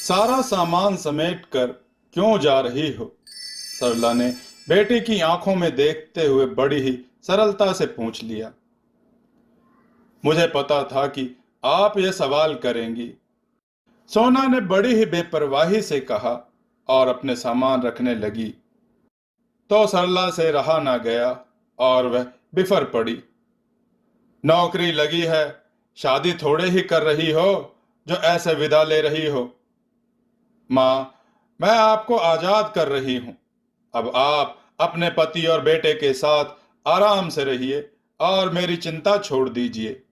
सारा सामान समेटकर क्यों जा रही हो? सरला ने बेटी की आंखों में देखते हुए बड़ी ही सरलता से पूछ लिया। मुझे पता था कि आप यह सवाल करेंगी, सोना ने बड़ी ही बेपरवाही से कहा और अपने सामान रखने लगी। तो सरला से रहा ना गया और वह बिफर पड़ी। नौकरी लगी है, शादी थोड़े ही कर रही हो जो ऐसे विदा ले रही हो। माँ, मैं आपको आजाद कर रही हूं। अब आप अपने पति और बेटे के साथ आराम से रहिए और मेरी चिंता छोड़ दीजिए।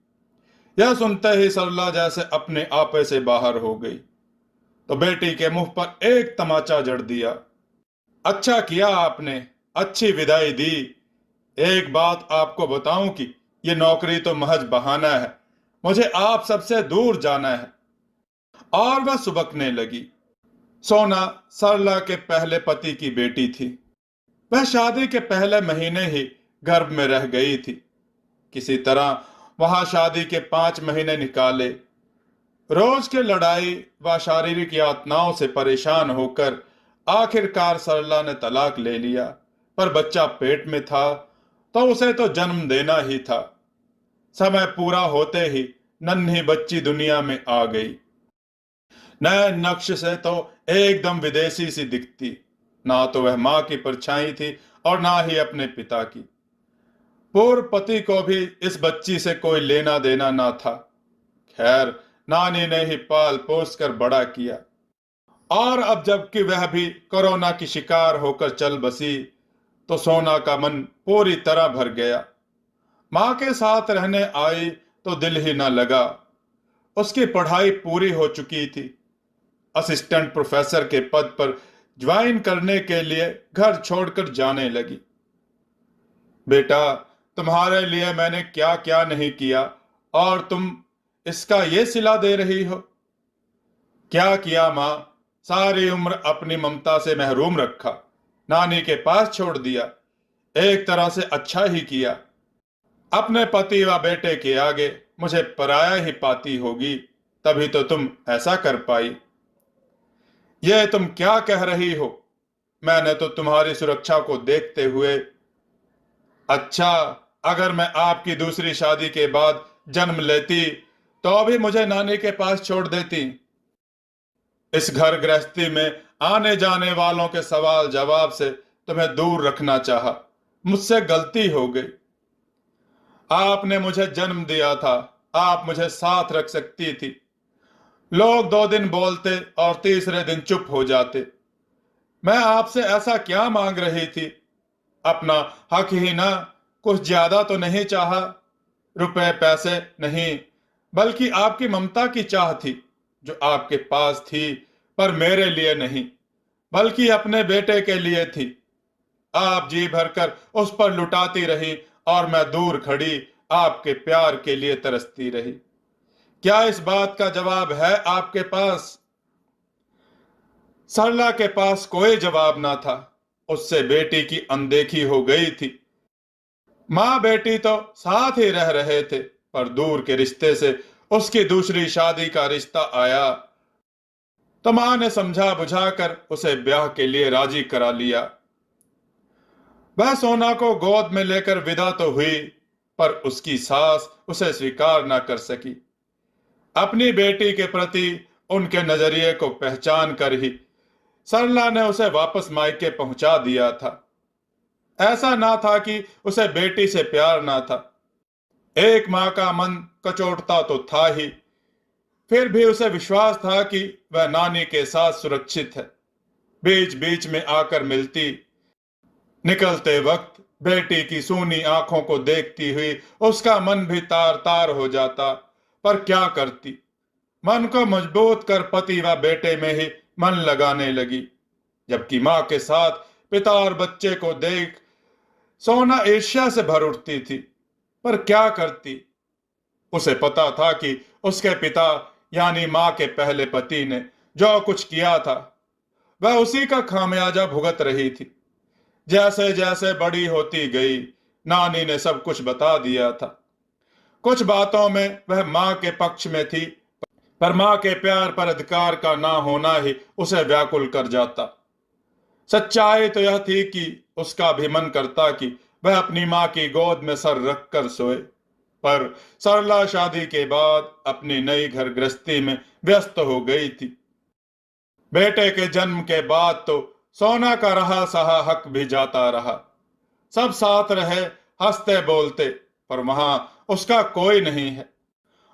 यह सुनते ही सरला जैसे अपने आपे से बाहर हो गई तो बेटी के मुंह पर एक तमाचा जड़ दिया। अच्छा किया आपने, अच्छी विदाई दी। एक बात आपको बताऊं कि यह नौकरी तो महज बहाना है। मुझे आप सबसे दूर जाना है। और वह सुबकने लगी। सोना सरला के पहले पति की बेटी थी। वह शादी के पहले महीने ही गर्भ में रह गई थी। किसी तरह वहां शादी के 5 महीने निकाले। रोज के लड़ाई व शारीरिक यातनाओं से परेशान होकर आखिरकार सरला ने तलाक ले लिया। पर बच्चा पेट में था तो उसे तो जन्म देना ही था। समय पूरा होते ही नन्ही बच्ची दुनिया में आ गई। नए नक्श से तो एकदम विदेशी सी दिखती। ना तो वह मां की परछाई थी और ना ही अपने पिता की। पूर्व पति को भी इस बच्ची से कोई लेना देना ना था। खैर, नानी ने ही पाल पोस कर बड़ा किया। और अब जबकि वह भी कोरोना की शिकार होकर चल बसी तो सोना का मन पूरी तरह भर गया। मां के साथ रहने आई तो दिल ही न लगा। उसकी पढ़ाई पूरी हो चुकी थी। असिस्टेंट प्रोफेसर के पद पर ज्वाइन करने के लिए घर छोड़कर जाने लगी। बेटा, तुम्हारे लिए मैंने क्या क्या नहीं किया और तुम इसका ये सिला दे रही हो। क्या किया मां? सारी उम्र अपनी ममता से महरूम रखा, नानी के पास छोड़ दिया। एक तरह से अच्छा ही किया। अपने पति व बेटे के आगे मुझे पराया ही पाती होगी, तभी तो तुम ऐसा कर पाई। यह तुम क्या कह रही हो? मैंने तो तुम्हारी सुरक्षा को देखते हुए। अच्छा, अगर मैं आपकी दूसरी शादी के बाद जन्म लेती तो भी मुझे नानी के पास छोड़ देती। इस घर गृहस्थी में आने जाने वालों के सवाल जवाब से तुम्हें दूर रखना चाहा। मुझसे गलती हो गई। आपने मुझे जन्म दिया था, आप मुझे साथ रख सकती थी। लोग 2 दिन बोलते और तीसरे दिन चुप हो जाते। मैं आपसे ऐसा क्या मांग रही थी? अपना हक ही ना, कुछ ज्यादा तो नहीं चाहा। रुपए पैसे नहीं, बल्कि आपकी ममता की चाह थी जो आपके पास थी, पर मेरे लिए नहीं, बल्कि अपने बेटे के लिए थी। आप जी भरकर उस पर लुटाती रही और मैं दूर खड़ी आपके प्यार के लिए तरसती रही। क्या इस बात का जवाब है आपके पास? सरला के पास कोई जवाब ना था। उससे बेटी की अनदेखी हो गई थी। मां बेटी तो साथ ही रह रहे थे, पर दूर के रिश्ते से उसकी दूसरी शादी का रिश्ता आया तो मां ने समझा बुझाकर उसे ब्याह के लिए राजी करा लिया। वह सोना को गोद में लेकर विदा तो हुई, पर उसकी सास उसे स्वीकार ना कर सकी। अपनी बेटी के प्रति उनके नजरिए को पहचान कर ही सरला ने उसे वापस मायके पहुंचा दिया था। ऐसा ना था कि उसे बेटी से प्यार ना था। एक मां का मन कचोटता तो था ही, फिर भी उसे विश्वास था कि वह नानी के साथ सुरक्षित है। बीच बीच में आकर मिलती। निकलते वक्त बेटी की सूनी आंखों को देखती हुई उसका मन भी तार तार हो जाता। पर क्या करती, मन को मजबूत कर पति व बेटे में ही मन लगाने लगी। जबकि मां के साथ पिता और बच्चे को देख सोना ईर्ष्या से भर उठती थी। पर क्या करती, उसे पता था कि उसके पिता यानी मां के पहले पति ने जो कुछ किया था वह उसी का खामियाजा भुगत रही थी। जैसे जैसे बड़ी होती गई, नानी ने सब कुछ बता दिया था। कुछ बातों में वह मां के पक्ष में थी, पर मां के प्यार पर अधिकार का ना होना ही उसे व्याकुल कर जाता। सच्चाई तो यह थी कि उसका भी मन करता कि वह अपनी मां की गोद में सर रखकर सोए, पर सरला शादी के बाद अपनी नई घर गृहस्थी में व्यस्त हो गई थी। बेटे के जन्म के बाद तो सोना का रहा सहा हक भी जाता रहा। सब साथ रहे, हंसते बोलते, पर वहां उसका कोई नहीं है।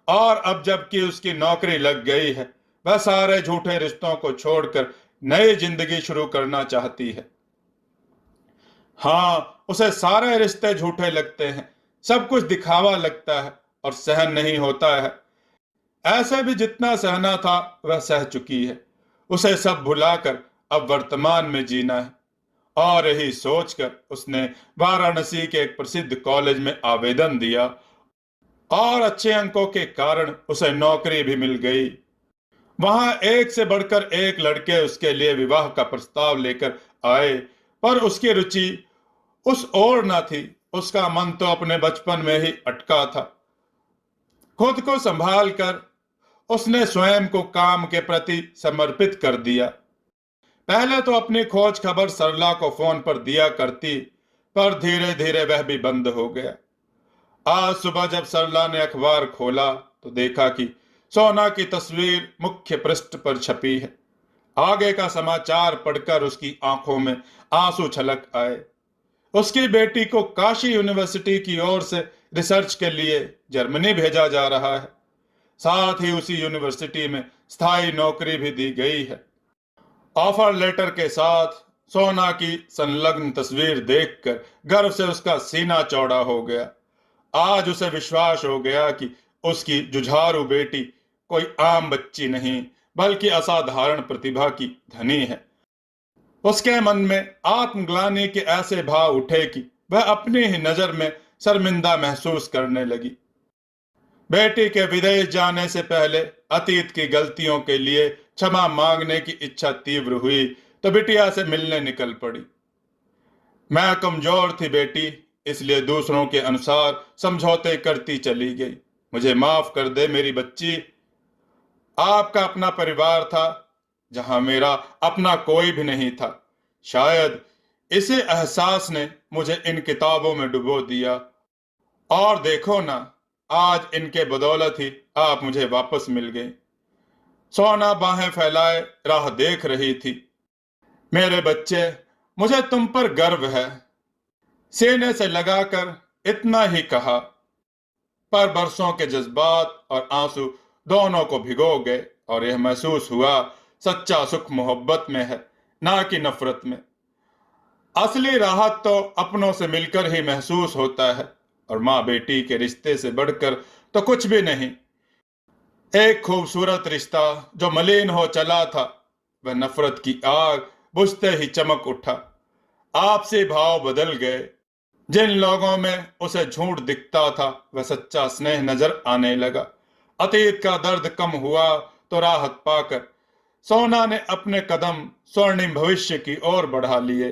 और अब जबकि उसकी नौकरी लग गई है, वह सारे झूठे रिश्तों को छोड़कर नई जिंदगी शुरू करना चाहती है। हाँ, उसे सारे रिश्ते झूठे लगते हैं, सब कुछ दिखावा लगता है और सहन नहीं होता है। ऐसे भी जितना सहना था वह सह चुकी है। उसे सब भुलाकर अब वर्तमान में जीना है। और यही सोचकर उसने वाराणसी के एक प्रसिद्ध कॉलेज में आवेदन दिया और अच्छे अंकों के कारण उसे नौकरी भी मिल गई। वहां एक से बढ़कर एक लड़के उसके लिए विवाह का प्रस्ताव लेकर आए, पर उसकी रुचि उस ओर न थी। उसका मन तो अपने बचपन में ही अटका था। खुद को संभाल कर उसने स्वयं को काम के प्रति समर्पित कर दिया। पहले तो अपनी खोज खबर सरला को फोन पर दिया करती, पर धीरे धीरे वह भी बंद हो गया। आज सुबह जब सरला ने अखबार खोला तो देखा कि सोना की तस्वीर मुख्य पृष्ठ पर छपी है। आगे का समाचार पढ़कर उसकी आंखों में आंसू छलक आए। उसकी बेटी को काशी यूनिवर्सिटी की ओर से रिसर्च के लिए जर्मनी भेजा जा रहा है। साथ ही उसी यूनिवर्सिटी में स्थायी नौकरी भी दी गई है। ऑफर लेटर के साथ सोना की संलग्न तस्वीर देखकर गर्व से उसका सीना चौड़ा हो गया। आज उसे विश्वास हो गया कि उसकी जुझारू बेटी कोई आम बच्ची नहीं, बल्कि असाधारण प्रतिभा की धनी है। उसके मन में आत्मग्लानि के ऐसे भाव उठे कि वह अपनी ही नजर में शर्मिंदा महसूस करने लगी। बेटी के विदेश जाने से पहले अतीत की गलतियों के लिए क्षमा मांगने की इच्छा तीव्र हुई तो बिटिया से मिलने निकल पड़ी। मैं कमजोर थी बेटी, इसलिए दूसरों के अनुसार समझौते करती चली गई। मुझे माफ कर दे मेरी बच्ची। आपका अपना परिवार था जहां मेरा अपना कोई भी नहीं था। शायद इसी एहसास ने मुझे इन किताबों में डुबो दिया। और देखो ना, आज इनके बदौलत ही आप मुझे वापस मिल गए। सोना बाहें फैलाए राह देख रही थी। मेरे बच्चे, मुझे तुम पर गर्व है। सीने से लगाकर इतना ही कहा, पर बरसों के जज्बात और आंसू दोनों को भिगो गए और यह महसूस हुआ सच्चा सुख मोहब्बत में है, ना कि नफरत में। असली राहत तो अपनों से मिलकर ही महसूस होता है, और माँ बेटी के रिश्ते से बढ़कर तो कुछ भी नहीं। एक खूबसूरत रिश्ता जो मलिन हो चला था, वह नफरत की आग बुझते ही चमक उठा। आपसी भाव बदल गए। जिन लोगों में उसे झूठ दिखता था वह सच्चा स्नेह नजर आने लगा। अतीत का दर्द कम हुआ तो राहत पाकर सोना ने अपने कदम स्वर्णिम भविष्य की ओर बढ़ा लिए।